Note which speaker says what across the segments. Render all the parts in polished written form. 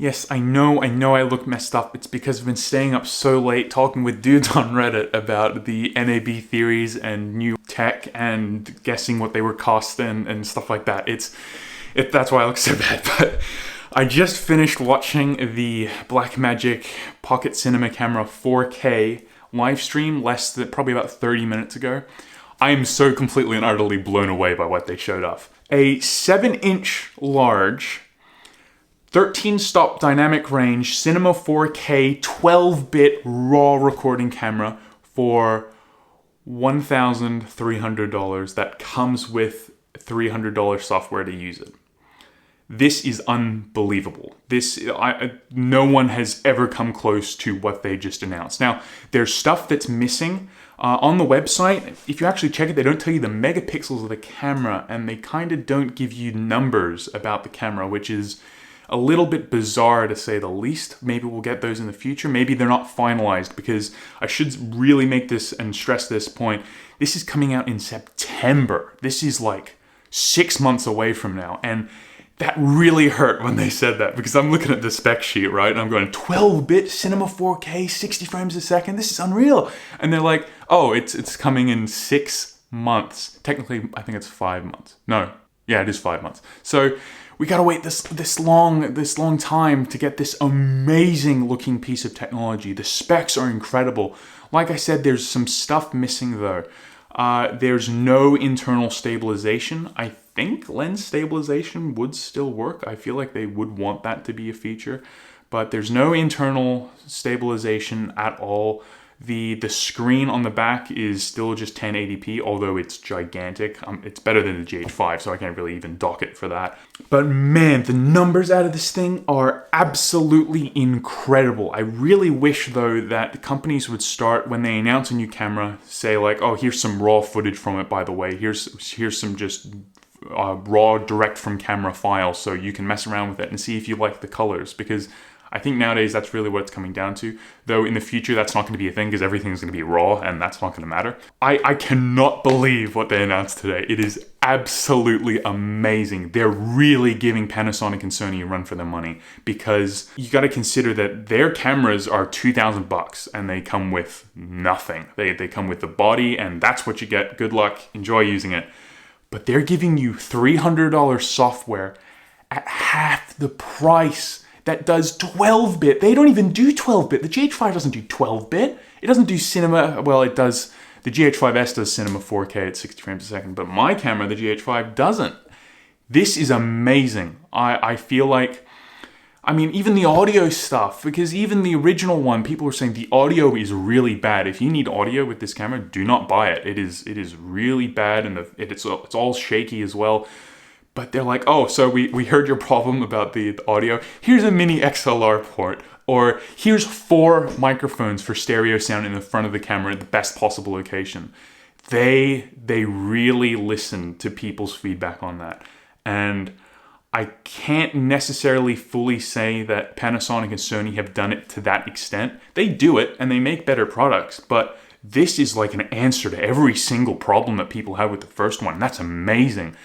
Speaker 1: Yes, I know I look messed up. It's because I've been staying up so late talking with dudes on Reddit about the NAB theories and new tech and guessing what they were cost and stuff like that. That's why I look so bad. But I just finished watching the Blackmagic Pocket Cinema Camera 4K live stream probably about 30 minutes ago. I am so completely and utterly blown away by what they showed off. A 7-inch large 13-stop dynamic range Cinema 4K 12-bit RAW recording camera for $1,300 that comes with $300 software to use it. This is unbelievable. No one has ever come close to what they just announced. Now, there's stuff that's missing. On the website, if you actually check it, they don't tell you the megapixels of the camera, and they kind of don't give you numbers about the camera, which is a little bit bizarre to say the least. Maybe we'll get those in the future. Maybe they're not finalized, because I should really make this and stress this point. This is coming out in September. This is like 6 months away from now. And that really hurt when they said that, because I'm looking at the spec sheet, right? And I'm going 12-bit Cinema 4K, 60 frames a second. This is unreal. And they're like, oh, it's coming in 6 months. Technically, I think it's 5 months. No, yeah, it is 5 months. So we gotta wait this long time to get this amazing looking piece of technology. The specs are incredible. Like I said, there's some stuff missing though. There's no internal stabilization. I think lens stabilization would still work. I feel like they would want that to be a feature, but there's no internal stabilization at all. The screen on the back is still just 1080p, although it's gigantic. It's better than the GH5, so I can't really even dock it for that. But man, the numbers out of this thing are absolutely incredible. I really wish, though, that the companies would start, when they announce a new camera, say like, oh, here's some raw footage from it, by the way. Here's some just raw direct from camera files, so you can mess around with it and see if you like the colors, because I think nowadays that's really what it's coming down to. Though in the future that's not going to be a thing, because everything's going to be raw and that's not going to matter. I cannot believe what they announced today. It is absolutely amazing. They're really giving Panasonic and Sony a run for their money, because you got to consider that their cameras are $2,000 and they come with nothing. They come with the body, and that's what you get. Good luck. Enjoy using it. But they're giving you $300 software at half the price that does 12-bit. They don't even do 12-bit. The GH5 doesn't do 12-bit. It doesn't do cinema. Well, it does. The GH5S does cinema 4K at 60 frames a second, but my camera, the GH5, doesn't. This is amazing. I feel like, I mean, even the audio stuff, because even the original one, people were saying the audio is really bad. If you need audio with this camera, do not buy it. It is really bad, and it's all shaky as well. But they're like, oh, so we heard your problem about the audio. Here's a mini XLR port. Or here's 4 microphones for stereo sound in the front of the camera at the best possible location. They really listen to people's feedback on that. And I can't necessarily fully say that Panasonic and Sony have done it to that extent. They do it, and they make better products. But this is like an answer to every single problem that people had with the first one. That's amazing.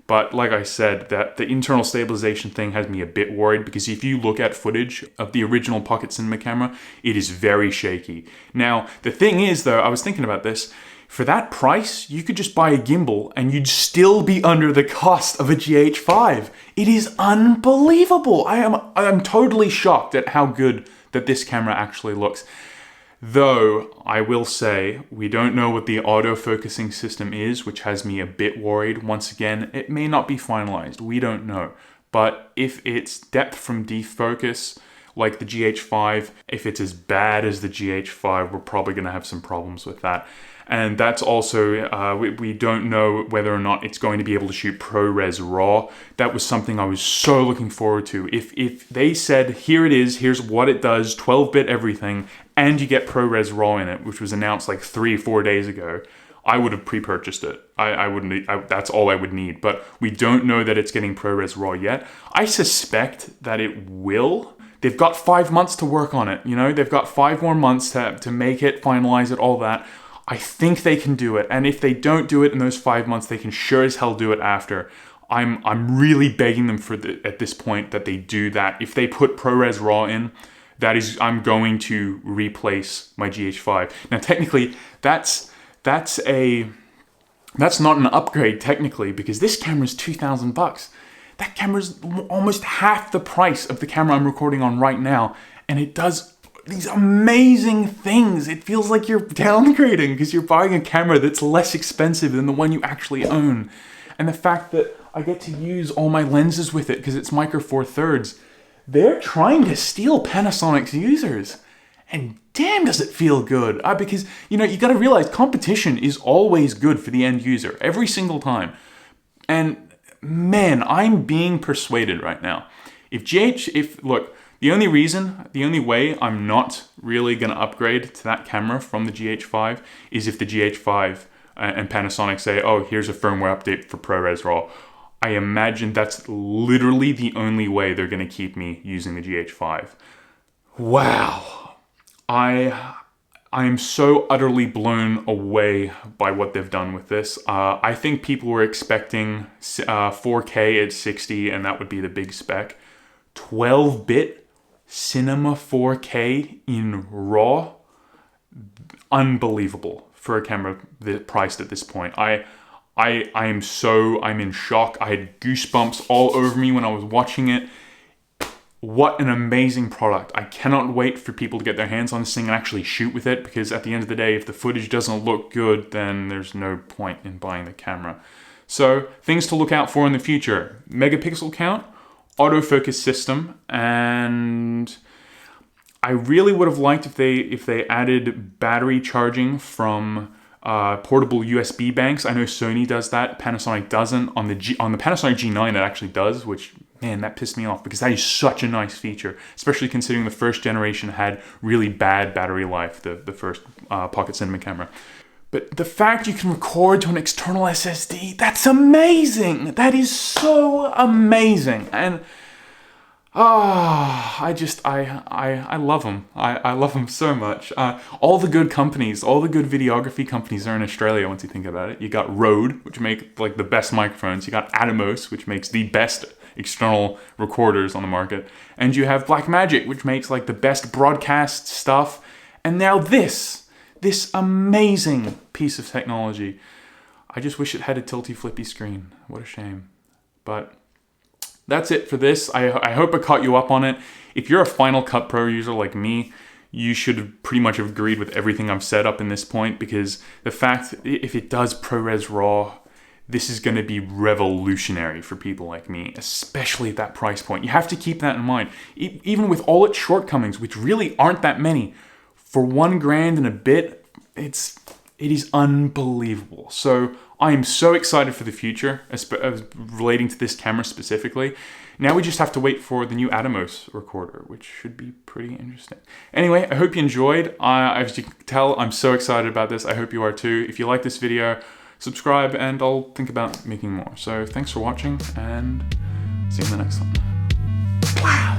Speaker 1: But like I said, that the internal stabilization thing has me a bit worried, because if you look at footage of the original Pocket Cinema camera, it is very shaky. Now, the thing is though, I was thinking about this, for that price, you could just buy a gimbal and you'd still be under the cost of a GH5. It is unbelievable. I'm totally shocked at how good that this camera actually looks. Though, I will say, we don't know what the autofocusing system is, which has me a bit worried. Once again, it may not be finalized. We don't know. But if it's depth from defocus, like the GH5, if it's as bad as the GH5, we're probably going to have some problems with that. And that's also, we don't know whether or not it's going to be able to shoot ProRes RAW. That was something I was so looking forward to. If they said, here it is, here's what it does, 12-bit everything, and you get ProRes RAW in it, which was announced like 3-4 days ago, I would have pre-purchased it. That's all I would need. But we don't know that it's getting ProRes RAW yet. I suspect that it will. They've got 5 months to work on it. You know, they've got 5 more months to make it, finalize it, all that. I think they can do it. And if they don't do it in those 5 months, they can sure as hell do it after. I'm really begging them at this point that they do that. If they put ProRes RAW in, I'm going to replace my GH5. Now, technically, that's not an upgrade technically, because this camera's $2,000. That camera's almost half the price of the camera I'm recording on right now, and it does these amazing things. It feels like you're downgrading because you're buying a camera that's less expensive than the one you actually own. And the fact that I get to use all my lenses with it because it's Micro Four Thirds, they're trying to steal Panasonic's users. And damn, does it feel good. Because, you got to realize competition is always good for the end user, every single time. And man, I'm being persuaded right now. Look, the only way I'm not really going to upgrade to that camera from the GH5 is if the GH5 and Panasonic say, oh, here's a firmware update for ProRes RAW. I imagine that's literally the only way they're going to keep me using the GH5. Wow. I am so utterly blown away by what they've done with this. I think people were expecting 4K at 60, and that would be the big spec. 12-bit Cinema 4K in RAW, unbelievable for a camera priced at this point. I'm in shock. I had goosebumps all over me when I was watching it. What an amazing product. I cannot wait for people to get their hands on this thing and actually shoot with it, because at the end of the day, if the footage doesn't look good, then there's no point in buying the camera. So, things to look out for in the future: megapixel count, autofocus system, and I really would have liked if they added battery charging from portable USB banks. I know Sony does that, Panasonic doesn't. On the Panasonic G9 it actually does, which, man, that pissed me off, because that is such a nice feature, especially considering the first generation had really bad battery life, the first Pocket Cinema camera. But the fact you can record to an external SSD, that's amazing! That is so amazing! And I love them. I love them so much. All the good companies, all the good videography companies are in Australia, once you think about it. You got Rode, which make like the best microphones. You got Atomos, which makes the best external recorders on the market. And you have Blackmagic, which makes like the best broadcast stuff. And now this amazing piece of technology. I just wish it had a tilty flippy screen. What a shame. But that's it for this. I hope I caught you up on it. If you're a Final Cut Pro user like me, you should have pretty much agreed with everything I've said up in this point, because the fact, if it does ProRes RAW, this is going to be revolutionary for people like me, especially at that price point. You have to keep that in mind. Even with all its shortcomings, which really aren't that many, for $1,000 and a bit, it is unbelievable. So I am so excited for the future, relating to this camera specifically. Now we just have to wait for the new Atomos recorder, which should be pretty interesting. Anyway, I hope you enjoyed. As you can tell, I'm so excited about this. I hope you are too. If you like this video, subscribe, and I'll think about making more. So thanks for watching, and see you in the next one. Wow.